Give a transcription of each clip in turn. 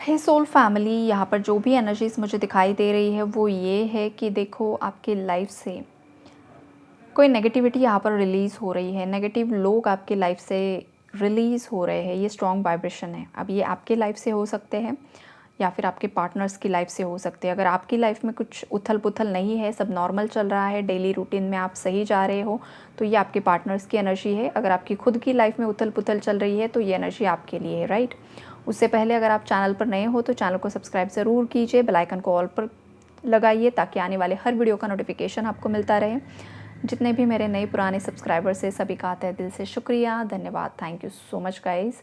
हे soul family, यहाँ पर जो भी एनर्जीज़ मुझे दिखाई दे रही है वो ये है कि देखो आपकी लाइफ से कोई नेगेटिविटी यहाँ पर रिलीज़ हो रही है। नेगेटिव लोग आपकी लाइफ से रिलीज़ हो रहे हैं। ये स्ट्रॉन्ग वाइब्रेशन है। अब ये आपके लाइफ से हो सकते हैं या फिर आपके पार्टनर्स की लाइफ से हो सकते हैं। अगर आपकी लाइफ में कुछ उथल पुथल नहीं है, सब नॉर्मल चल रहा है, डेली रूटीन में आप सही जा रहे हो, तो ये आपके पार्टनर्स की एनर्जी है। अगर आपकी खुद की लाइफ में उथल पुथल चल रही है तो ये एनर्जी आपके लिए है, राइट। उससे पहले अगर आप चैनल पर नए हो तो चैनल को सब्सक्राइब ज़रूर कीजिए, बेल आइकन को ऑल पर लगाइए ताकि आने वाले हर वीडियो का नोटिफिकेशन आपको मिलता रहे। जितने भी मेरे नए पुराने सब्सक्राइबर्स हैं सभी का तहे दिल से शुक्रिया, धन्यवाद, thank you so much guys.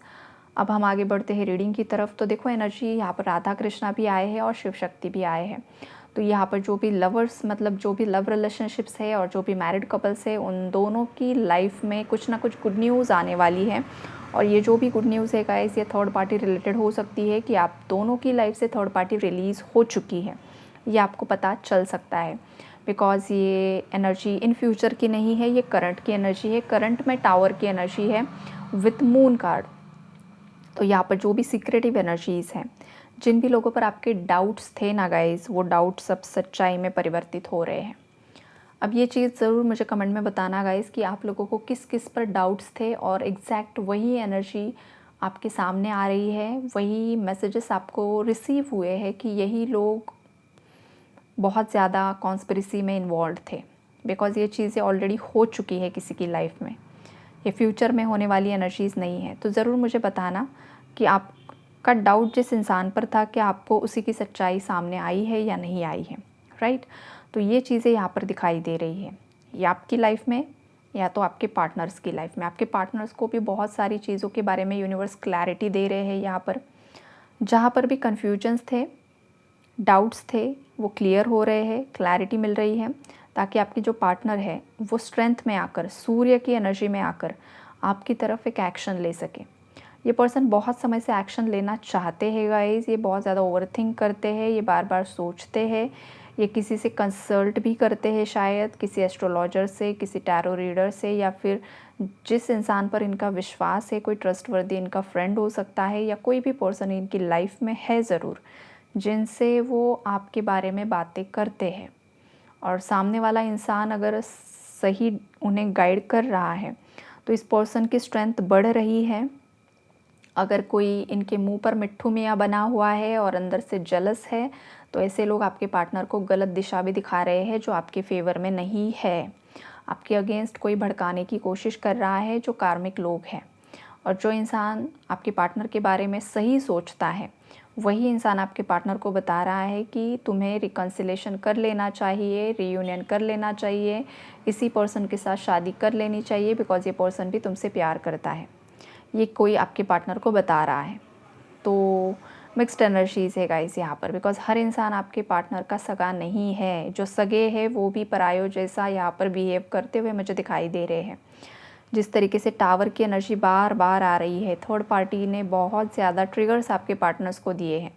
अब हम आगे बढ़ते हैं रीडिंग की तरफ। तो देखो एनर्जी यहाँ पर राधा कृष्णा भी आए हैं और शिव शक्ति भी आए हैं। तो यहाँ पर जो भी लवर्स, मतलब जो भी लव रिलेशनशिप्स है और जो भी मैरिड कपल्स है, उन दोनों की लाइफ में कुछ ना कुछ गुड न्यूज़ आने वाली है। और ये जो भी गुड न्यूज़ है गाइस, ये थर्ड पार्टी रिलेटेड हो सकती है कि आप दोनों की लाइफ से थर्ड पार्टी रिलीज़ हो चुकी है, ये आपको पता चल सकता है। बिकॉज़ ये एनर्जी इन फ्यूचर की नहीं है, ये करंट की एनर्जी है। करंट में टावर की एनर्जी है विथ मून कार्ड। तो यहाँ पर जो भी सीक्रेटिव एनर्जीज़ हैं, जिन भी लोगों पर आपके डाउट्स थे ना गाइस, वो डाउट्स अब सच्चाई में परिवर्तित हो रहे हैं। अब ये चीज़ ज़रूर मुझे कमेंट में बताना गाइस कि आप लोगों को किस किस पर डाउट्स थे और एग्जैक्ट वही एनर्जी आपके सामने आ रही है, वही मैसेजेस आपको रिसीव हुए हैं कि यही लोग बहुत ज़्यादा कॉन्स्पिरेसी में इन्वॉल्व थे। बिकॉज़ ये चीज़ें ऑलरेडी हो चुकी है किसी की लाइफ में, ये फ्यूचर में होने वाली एनर्जीज़ नहीं है। तो ज़रूर मुझे बताना कि आपका डाउट जिस इंसान पर था, क्या आपको उसी की सच्चाई सामने आई है या नहीं आई है, राइट। तो ये चीज़ें यहाँ पर दिखाई दे रही है, या आपकी लाइफ में या तो आपके पार्टनर्स की लाइफ में। आपके पार्टनर्स को भी बहुत सारी चीज़ों के बारे में यूनिवर्स क्लैरिटी दे रहे हैं यहाँ पर। जहाँ पर भी कन्फ्यूजन्स थे, डाउट्स थे, वो क्लियर हो रहे हैं, क्लैरिटी मिल रही है, ताकि आपकी जो पार्टनर है वो स्ट्रेंथ में आकर, सूर्य की एनर्जी में आकर आपकी तरफ एक एक्शन ले सके। ये पर्सन बहुत समय से एक्शन लेना चाहते हैं गाइस, ये बहुत ज़्यादा ओवरथिंक करते हैं, ये बार बार सोचते हैं, ये किसी से कंसल्ट भी करते हैं, शायद किसी एस्ट्रोलॉजर से, किसी टैरो रीडर से, या फिर जिस इंसान पर इनका विश्वास है, कोई ट्रस्टवर्दी इनका फ्रेंड हो सकता है, या कोई भी पर्सन इनकी लाइफ में है ज़रूर, जिनसे वो आपके बारे में बातें करते हैं। और सामने वाला इंसान अगर सही उन्हें गाइड कर रहा है तो इस पर्सन की स्ट्रेंथ बढ़ रही है। अगर कोई इनके मुंह पर मिट्ठू मियाँ बना हुआ है और अंदर से जलस है, तो ऐसे लोग आपके पार्टनर को गलत दिशा भी दिखा रहे हैं जो आपके फेवर में नहीं है। आपके अगेंस्ट कोई भड़काने की कोशिश कर रहा है जो कार्मिक लोग हैं। और जो इंसान आपके पार्टनर के बारे में सही सोचता है, वही इंसान आपके पार्टनर को बता रहा है कि तुम्हें रिकन्सिलेशन कर लेना चाहिए, रीयूनियन कर लेना चाहिए, इसी पर्सन के साथ शादी कर लेनी चाहिए, बिकॉज़ ये पर्सन भी तुमसे प्यार करता है। ये कोई आपके पार्टनर को बता रहा है। तो मिक्स्ड एनर्जीज़ है गाइस यहाँ पर, बिकॉज़ हर इंसान आपके पार्टनर का सगा नहीं है। जो सगे हैं वो भी परायों जैसा यहाँ पर बिहेव करते हुए मुझे दिखाई दे रहे हैं। जिस तरीके से टावर की एनर्जी बार बार आ रही है, थर्ड पार्टी ने बहुत ज़्यादा ट्रिगर्स आपके पार्टनर्स को दिए हैं।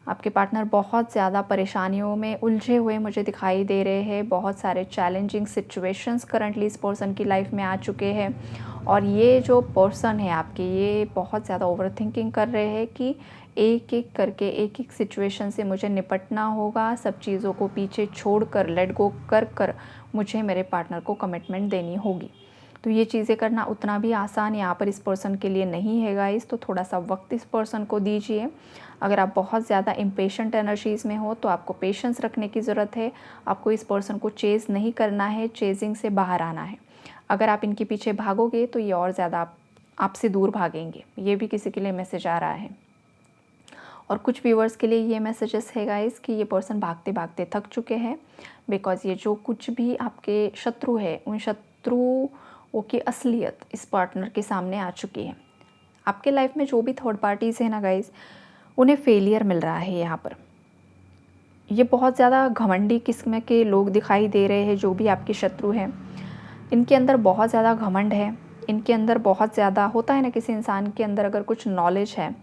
आपके पार्टनर बहुत ज़्यादा परेशानियों में उलझे हुए मुझे दिखाई दे रहे हैं। बहुत सारे चैलेंजिंग सिचुएशंस करंटली इस पर्सन की लाइफ में आ चुके हैं। और ये जो पर्सन है आपके, ये बहुत ज़्यादा ओवरथिंकिंग कर रहे हैं कि एक एक करके एक एक सिचुएशन से मुझे निपटना होगा, सब चीज़ों को पीछे छोड़कर, लेट गो कर कर मुझे मेरे पार्टनर को कमिटमेंट देनी होगी। तो ये चीज़ें करना उतना भी आसान यहाँ पर इस पर्सन के लिए नहीं है गाइस। तो थोड़ा सा वक्त इस पर्सन को दीजिए। अगर आप बहुत ज़्यादा इम्पेशेंट एनर्जीज़ में हो तो आपको पेशेंस रखने की ज़रूरत है। आपको इस पर्सन को चेज़ नहीं करना है, चेजिंग से बाहर आना है। अगर आप इनके पीछे भागोगे तो ये और ज़्यादा आपसे दूर भागेंगे। ये भी किसी के लिए मैसेज आ रहा है। और कुछ व्यूअर्स के लिए ये मैसेजेस है गाइस कि ये पर्सन भागते भागते थक चुके हैं, बिकॉज़ ये जो कुछ भी आपके शत्रु है, उन शत्रुओं की असलियत इस पार्टनर के सामने आ चुकी है। आपके लाइफ में जो भी थर्ड पार्टीज़ है ना गाइस, उन्हें फेलियर मिल रहा है यहाँ पर। ये बहुत ज़्यादा घमंडी किस्म के लोग दिखाई दे रहे हैं जो भी आपके शत्रु हैं। इनके अंदर बहुत ज़्यादा घमंड है। इनके अंदर बहुत ज़्यादा होता है ना, किसी इंसान के अंदर अगर कुछ नॉलेज है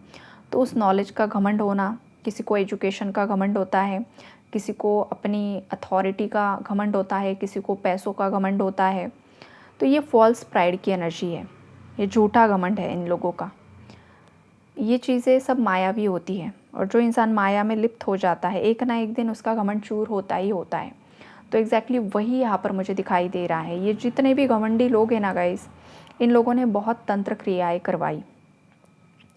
तो उस नॉलेज का घमंड होना। किसी को एजुकेशन का घमंड होता है, किसी को अपनी अथॉरिटी का घमंड होता है, किसी को पैसों का घमंड होता है। तो ये फॉल्स प्राइड की एनर्जी है, ये झूठा घमंड है इन लोगों का। ये चीज़ें सब मायावी होती हैं और जो इंसान माया में लिप्त हो जाता है, एक ना एक दिन उसका घमंड चूर होता ही होता है। तो एग्जैक्टली वही यहाँ पर मुझे दिखाई दे रहा है। ये जितने भी घमंडी लोग हैं ना गाइस, इन लोगों ने बहुत तंत्र क्रियाएं करवाई,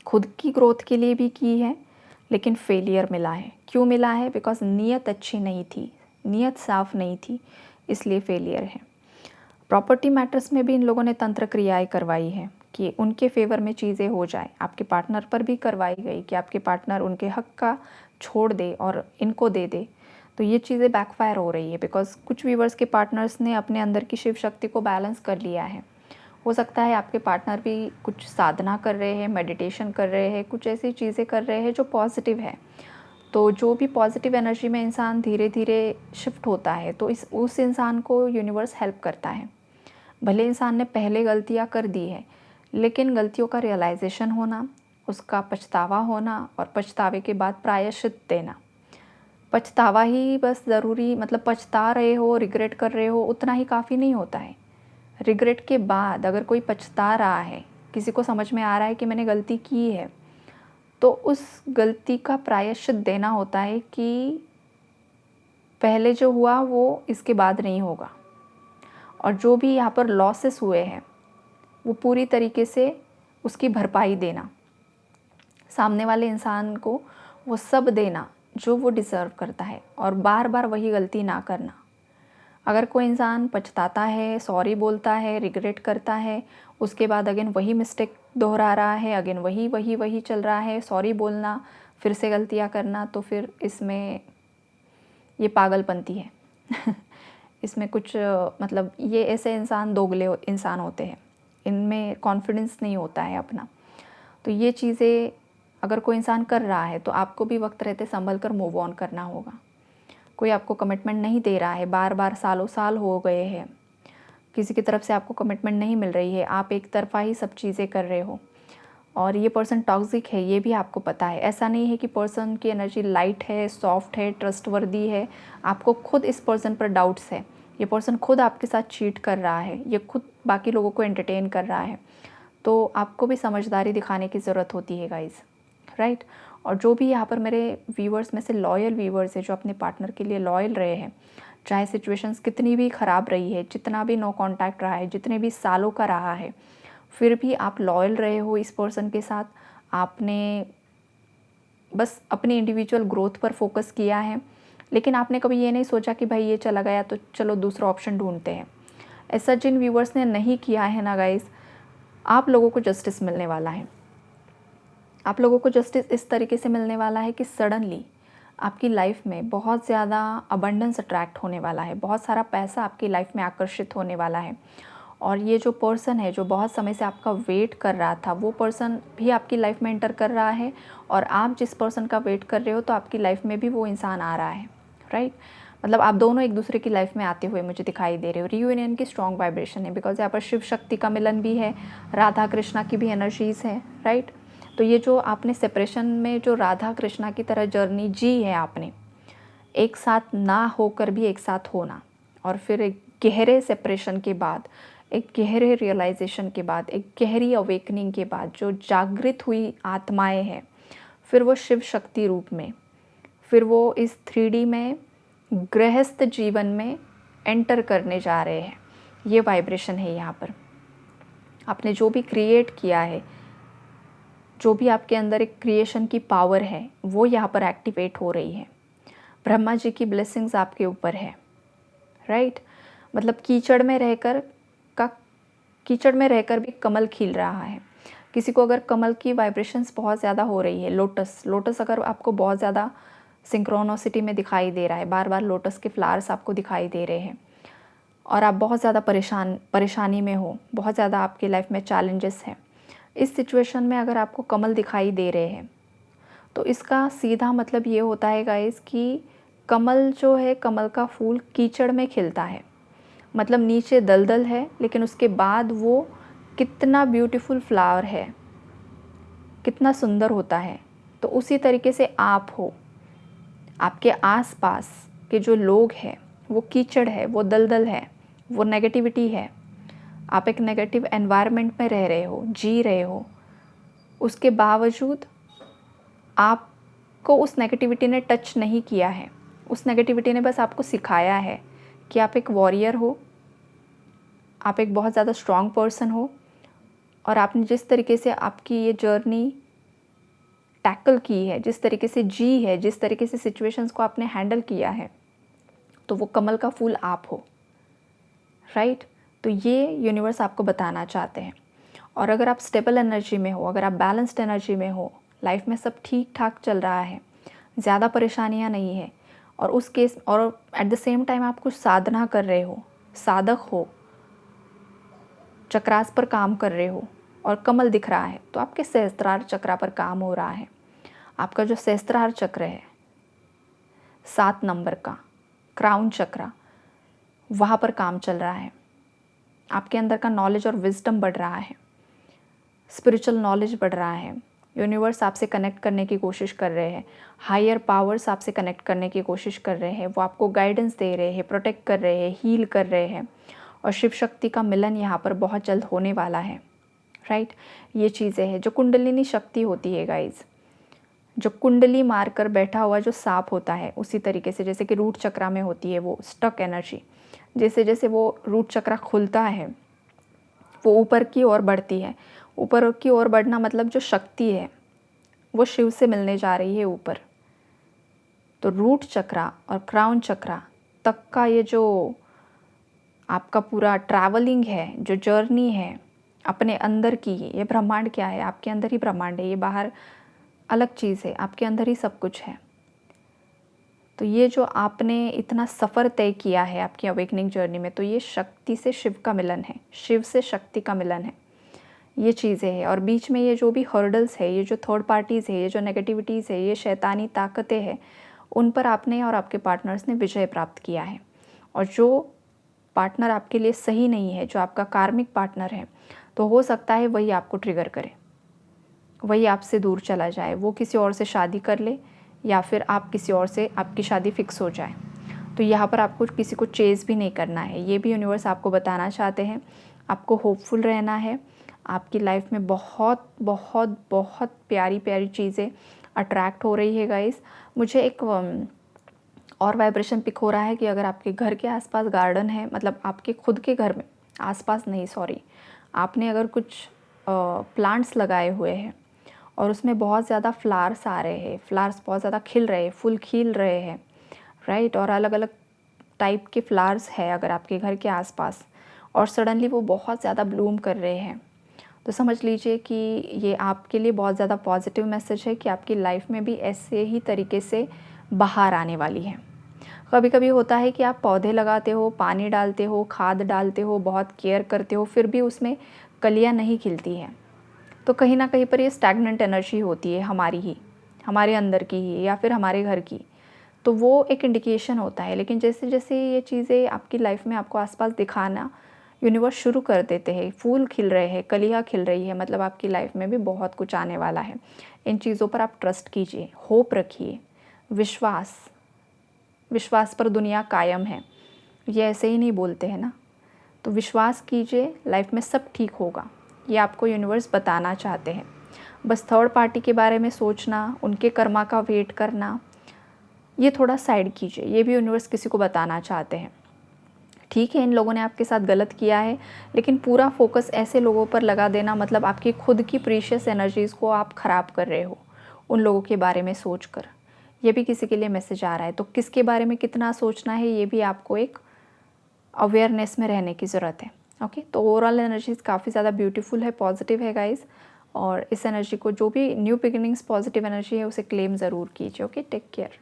खुद की ग्रोथ के लिए भी की है, लेकिन फेलियर मिला है। क्यों मिला है? बिकॉज नीयत अच्छी नहीं थी, नीयत साफ नहीं थी, इसलिए फेलियर है। प्रॉपर्टी मैटर्स में भी इन लोगों ने तंत्र क्रियाएं करवाई है कि उनके फेवर में चीज़ें हो जाए। आपके पार्टनर पर भी करवाई गई कि आपके पार्टनर उनके हक का छोड़ दे और इनको दे दे। तो ये चीज़ें बैकफायर हो रही है बिकॉज कुछ व्यूवर्स के पार्टनर्स ने अपने अंदर की शिव शक्ति को बैलेंस कर लिया है। हो सकता है आपके पार्टनर भी कुछ साधना कर रहे हैं, मेडिटेशन कर रहे हैं, कुछ ऐसी चीज़ें कर रहे हैं जो पॉजिटिव है। तो जो भी पॉजिटिव एनर्जी में इंसान धीरे धीरे शिफ्ट होता है, तो उस इंसान को यूनिवर्स हेल्प करता है। भले इंसान ने पहले गलतियाँ कर दी है, लेकिन गलतियों का रियलाइजेशन होना, उसका पछतावा होना और पछतावे के बाद प्रायश्चित देना। पछतावा ही बस ज़रूरी, मतलब पछता रहे हो, रिग्रेट कर रहे हो, उतना ही काफ़ी नहीं होता है। रिग्रेट के बाद अगर कोई पछता रहा है, किसी को समझ में आ रहा है कि मैंने गलती की है, तो उस गलती का प्रायश्चित देना होता है कि पहले जो हुआ वो इसके बाद नहीं होगा। और जो भी यहाँ पर लॉसेस हुए हैं वो पूरी तरीके से उसकी भरपाई देना, सामने वाले इंसान को वो सब देना जो वो डिज़र्व करता है, और बार बार वही गलती ना करना। अगर कोई इंसान पछताता है, सॉरी बोलता है, रिग्रेट करता है, उसके बाद अगेन वही मिस्टेक दोहरा रहा है, अगेन वही वही वही चल रहा है, सॉरी बोलना, फिर से गलतियाँ करना, तो फिर इसमें ये पागलपंती है। इसमें कुछ मतलब ये ऐसे इंसान दोगले इंसान होते हैं, इनमें कॉन्फिडेंस नहीं होता है अपना। तो ये चीज़ें अगर कोई इंसान कर रहा है तो आपको भी वक्त रहते संभल कर मूव ऑन करना होगा। कोई आपको कमिटमेंट नहीं दे रहा है, बार बार सालों साल हो गए हैं, किसी की तरफ से आपको कमिटमेंट नहीं मिल रही है, आप एक तरफा ही सब चीज़ें कर रहे हो, और ये पर्सन टॉक्सिक है, ये भी आपको पता है। ऐसा नहीं है कि पर्सन की एनर्जी लाइट है, सॉफ्ट है, ट्रस्टवर्दी है, आपको खुद इस पर्सन पर डाउट्स है। ये पर्सन खुद आपके साथ चीट कर रहा है, ये खुद बाकी लोगों को एंटरटेन कर रहा है। तो आपको भी समझदारी दिखाने की ज़रूरत होती है गाइज़, राइट। और जो भी यहाँ पर मेरे व्यूवर्स में से लॉयल व्यूवर्स हैं, जो अपने पार्टनर के लिए लॉयल रहे हैं, चाहे सिचुएशंस कितनी भी ख़राब रही है, जितना भी नो कांटेक्ट रहा है, जितने भी सालों का रहा है, फिर भी आप लॉयल रहे हो इस पर्सन के साथ। आपने बस अपनी इंडिविजुअल ग्रोथ पर फोकस किया है, लेकिन आपने कभी ये नहीं सोचा कि भाई ये चला गया तो चलो दूसरा ऑप्शन ढूंढते हैं। ऐसा जिन व्यूवर्स ने नहीं किया है ना गाइस, आप लोगों को जस्टिस मिलने वाला है। आप लोगों को जस्टिस इस तरीके से मिलने वाला है कि सडनली आपकी लाइफ में बहुत ज़्यादा अबंडेंस अट्रैक्ट होने वाला है, बहुत सारा पैसा आपकी लाइफ में आकर्षित होने वाला है। और ये जो पर्सन है जो बहुत समय से आपका वेट कर रहा था, वो पर्सन भी आपकी लाइफ में एंटर कर रहा है, और आप जिस पर्सन का वेट कर रहे हो तो आपकी लाइफ में भी वो इंसान आ रहा है, राइट। मतलब आप दोनों एक दूसरे की लाइफ में आते हुए मुझे दिखाई दे रहे हो। रियूनियन की स्ट्रॉन्ग वाइब्रेशन है, बिकॉज यहाँ पर शिव शक्ति का मिलन भी है, राधा कृष्णा की भी एनर्जीज़ है, राइट। तो ये जो आपने सेपरेशन में जो राधा कृष्णा की तरह जर्नी जी है आपने, एक साथ ना होकर भी एक साथ होना, और फिर एक गहरे सेपरेशन के बाद, एक गहरे रियलाइजेशन के बाद, एक गहरी अवेकनिंग के बाद जो जागृत हुई आत्माएं हैं, फिर वो शिव शक्ति रूप में, फिर वो इस 3D में गृहस्थ जीवन में एंटर करने जा रहे हैं। ये वाइब्रेशन है यहाँ पर। आपने जो भी क्रिएट किया है, जो भी आपके अंदर एक क्रिएशन की पावर है, वो यहाँ पर एक्टिवेट हो रही है। ब्रह्मा जी की ब्लेसिंग्स आपके ऊपर है, राइट। मतलब कीचड़ में रहकर भी कमल खिल रहा है। किसी को अगर कमल की वाइब्रेशंस बहुत ज़्यादा हो रही है, लोटस अगर आपको बहुत ज़्यादा सिंक्रोनोसिटी में दिखाई दे रहा है, बार बार लोटस के फ्लावर्स आपको दिखाई दे रहे हैं, और आप बहुत ज़्यादा परेशानी में हो, बहुत ज़्यादा आपकी लाइफ में चैलेंजेस हैं, इस सिचुएशन में अगर आपको कमल दिखाई दे रहे हैं, तो इसका सीधा मतलब ये होता है गाइस कि कमल जो है, कमल का फूल कीचड़ में खिलता है, मतलब नीचे दलदल है, लेकिन उसके बाद वो कितना ब्यूटीफुल फ्लावर है, कितना सुंदर होता है। तो उसी तरीके से आप हो, आपके आसपास के जो लोग हैं वो कीचड़ है, वो दलदल है, वो नेगेटिविटी है। आप एक नेगेटिव एनवायरनमेंट में रह रहे हो, जी रहे हो, उसके बावजूद आपको आपको उस नेगेटिविटी ने टच नहीं किया है, उस नेगेटिविटी ने बस आपको सिखाया है कि आप एक वॉरियर हो, आप एक बहुत ज़्यादा स्ट्रॉन्ग पर्सन हो, और आपने जिस तरीके से आपकी ये जर्नी टैकल की है, जिस तरीके से जी है, जिस तरीके से सिचुएशंस को आपने हैंडल किया है, तो वो कमल का फूल आप हो, राइट। तो ये यूनिवर्स आपको बताना चाहते हैं। और अगर आप स्टेबल एनर्जी में हो, अगर आप बैलेंस्ड एनर्जी में हो, लाइफ में सब ठीक ठाक चल रहा है, ज़्यादा परेशानियां नहीं है, और उस केस और एट द सेम टाइम आप कुछ साधना कर रहे हो, साधक हो, चक्रास पर काम कर रहे हो और कमल दिख रहा है, तो आपके सहस्त्रार चक्रा पर काम हो रहा है। आपका जो सहस्त्रार चक्र है 7 नंबर का क्राउन चक्रा, वहाँ पर काम चल रहा है। आपके अंदर का नॉलेज और विजडम बढ़ रहा है, स्पिरिचुअल नॉलेज बढ़ रहा है। यूनिवर्स आपसे कनेक्ट करने की कोशिश कर रहे हैं, हायर पावर्स आपसे कनेक्ट करने की कोशिश कर रहे हैं, वो आपको गाइडेंस दे रहे हैं, प्रोटेक्ट कर रहे हैं, हील कर रहे हैं। और शिव शक्ति का मिलन यहाँ पर बहुत जल्द होने वाला है, राइट। ये चीज़ें हैं जो कुंडलिनी शक्ति होती है गाइज, जो कुंडली मारकर बैठा हुआ जो सांप होता है, उसी तरीके से जैसे कि रूट चक्रा में होती है वो स्टक एनर्जी, जैसे जैसे वो रूट चक्रा खुलता है वो ऊपर की ओर बढ़ती है। ऊपर की ओर बढ़ना मतलब जो शक्ति है वो शिव से मिलने जा रही है ऊपर। तो रूट चक्रा और क्राउन चक्रा तक का ये जो आपका पूरा ट्रैवलिंग है, जो जर्नी है अपने अंदर की, ये ब्रह्मांड क्या है, आपके अंदर ही ब्रह्मांड है, ये बाहर अलग चीज़ है, आपके अंदर ही सब कुछ है। तो ये जो आपने इतना सफ़र तय किया है आपकी अवेकनिंग जर्नी में, तो ये शक्ति से शिव का मिलन है, शिव से शक्ति का मिलन है, ये चीज़ें हैं। और बीच में ये जो भी हर्डल्स है, ये जो थर्ड पार्टीज़ है, ये जो नेगेटिविटीज़ है, ये शैतानी ताकतें हैं, उन पर आपने और आपके पार्टनर्स ने विजय प्राप्त किया है। और जो पार्टनर आपके लिए सही नहीं है, जो आपका कार्मिक पार्टनर है, तो हो सकता है वही आपको ट्रिगर करे, वही आपसे दूर चला जाए, वो किसी और से शादी कर ले, या फिर आप किसी और से आपकी शादी फिक्स हो जाए। तो यहाँ पर आपको किसी को चेज़ भी नहीं करना है, ये भी यूनिवर्स आपको बताना चाहते हैं। आपको होपफुल रहना है। आपकी लाइफ में बहुत बहुत बहुत प्यारी प्यारी चीज़ें अट्रैक्ट हो रही है गाइस। मुझे एक और वाइब्रेशन पिक हो रहा है कि अगर आपके घर के आसपास गार्डन है, मतलब आपके खुद के घर में, आसपास नहीं सॉरी, आपने अगर कुछ प्लांट्स लगाए हुए हैं और उसमें बहुत ज़्यादा फ्लावर्स आ रहे हैं, फ्लावर्स बहुत ज़्यादा खिल रहे हैं, फूल खिल रहे हैं, राइट, और अलग अलग टाइप के फ्लावर्स है अगर आपके घर के आसपास, और सडनली वो बहुत ज़्यादा ब्लूम कर रहे हैं, तो समझ लीजिए कि ये आपके लिए बहुत ज़्यादा पॉजिटिव मैसेज है कि आपकी लाइफ में भी ऐसे ही तरीके से बाहर आने वाली है। कभी कभी होता है कि आप पौधे लगाते हो, पानी डालते हो, खाद डालते हो, बहुत केयर करते हो, फिर भी उसमें कलियां नहीं खिलती हैं, तो कहीं ना कहीं पर ये स्टैग्नेंट एनर्जी होती है हमारी ही, हमारे अंदर की ही, या फिर हमारे घर की, तो वो एक इंडिकेशन होता है। लेकिन जैसे जैसे ये चीज़ें आपकी लाइफ में आपको आसपास दिखाना यूनिवर्स शुरू कर देते हैं, फूल खिल रहे हैं, कलियाँ खिल रही है, मतलब आपकी लाइफ में भी बहुत कुछ आने वाला है। इन चीज़ों पर आप ट्रस्ट कीजिए, होप रखिए, विश्वास पर दुनिया कायम है, ये ऐसे ही नहीं बोलते हैं ना। तो विश्वास कीजिए, लाइफ में सब ठीक होगा, ये आपको यूनिवर्स बताना चाहते हैं। बस थर्ड पार्टी के बारे में सोचना, उनके कर्मा का वेट करना, ये थोड़ा साइड कीजिए, ये भी यूनिवर्स किसी को बताना चाहते हैं। ठीक है, इन लोगों ने आपके साथ गलत किया है, लेकिन पूरा फोकस ऐसे लोगों पर लगा देना मतलब आपकी खुद की प्रीशियस एनर्जीज़ को आप ख़राब कर रहे हो उन लोगों के बारे में सोचकर। ये भी किसी के लिए मैसेज आ रहा है, तो किसके बारे में कितना सोचना है ये भी आपको एक अवेयरनेस में रहने की ज़रूरत है। ओके, तो ओवरऑल एनर्जीज़ काफ़ी ज़्यादा ब्यूटीफुल है, पॉजिटिव है गाइज़, और इस एनर्जी को, जो भी न्यू बिगिनिंग्स पॉजिटिव एनर्जी है, उसे क्लेम ज़रूर कीजिए। Okay, take care.